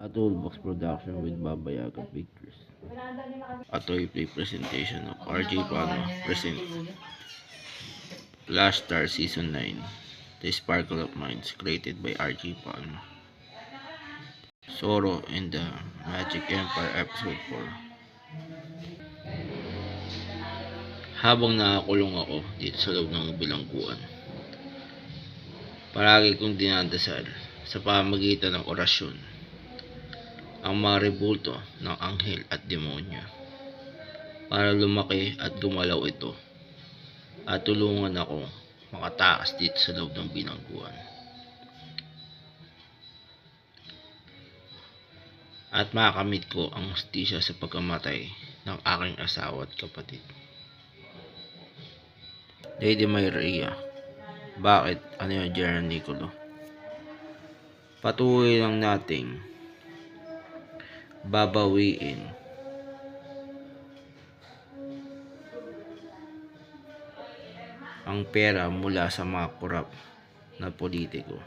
A Toolbox production with Babayaga Pictures. A toy play presentation of RJ Palma present Last Star Season 9. The Sparkle of Minds created by RJ Palma. Zoro and the Magic Empire Episode 4. Habang nakakulong ako dito sa loob ng bilangguan, palagi kong dinadasal sa pamamagitan ng orasyon ang mga rebulto ng anghel at demonyo para lumaki at gumalaw ito at tulungan ako makatakas dito sa loob ng bilangguan at makamit ko ang hustisya sa pagkamatay ng aking asawa at kapatid. Lady Maria, bakit? Ano yun, General Nicolo? Patuloy lang nating babawiin ang pera mula sa mga korap na politiko.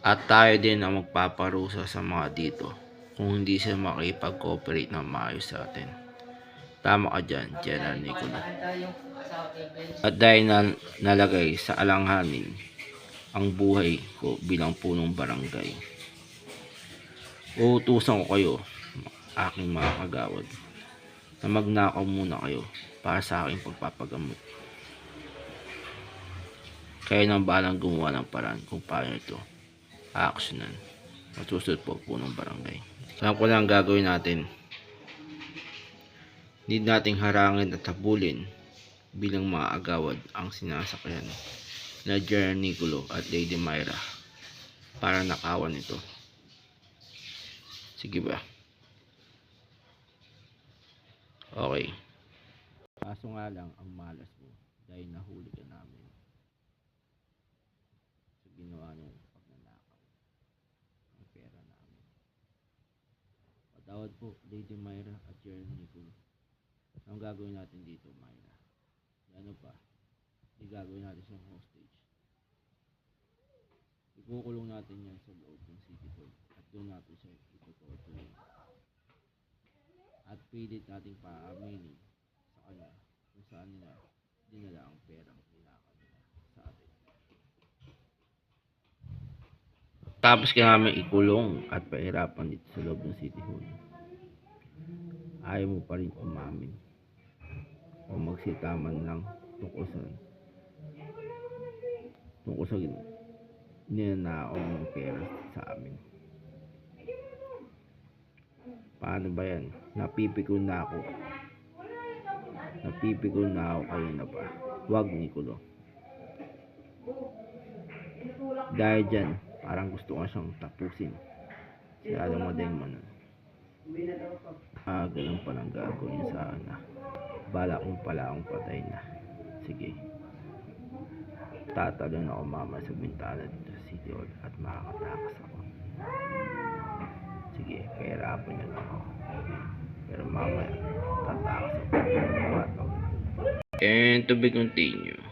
At tayo din ang magpaparusa sa mga dito kung hindi sila makipag-cooperate na maayos sa atin. Tama ka dyan, General Nicolo. At dahil nalagay sa alanganin ang buhay ko bilang punong barangay, uutusan ko kayo, aking mga kagawad, na magnakaw muna kayo para sa aking pagpapagamot. Kayo nang bahalang gumawa ng paraan kung paano ito aaksyonan. Masusunod po punong barangay. Alam ko lang ang gagawin natin. Need nating harangin at habulin bilang mga agawad ang sinasakyan na General Nicolo at Lady Myra para nakawan ito. Sige ba? Okay. Kaso nga lang ang malas mo dahil nahuli ka namin sa ginawa niyong pagnanakaw ng pera namin. Patawad po, Lady Myra at General Nicolo. Anong gagawin natin dito, Myra? Ano pa? Gagawin natin siyang hostage. Ikukulong natin yan sa loob ng City Hall at doon natin siya itutuloy. At pilit nating paaminin sa kanya kung saan nila dinala ang perang ninakaw nila sa atin. Tapos ka namin ikulong at pahirapan dito sa loob ng City Hall. Ayaw mo pa rin umamin o magsitaman lang tungkol sa ninanakaw ng pera sa amin. Paano ba yan? Napipikon na ako kayo na pa. Wag, Nicolo. Dahil dyan, parang gusto ko siyang tapusin. Alam mo din mo nun. Ganun palang gagawin sa na. Bala kong pala akong patay na. Sige. Tatalon ako mama sa bintana dito sa City Hall at makakatakas ako. Sige, kahirapan niyo lang ako. Pero mamaya, tatakas ako. And to be continued.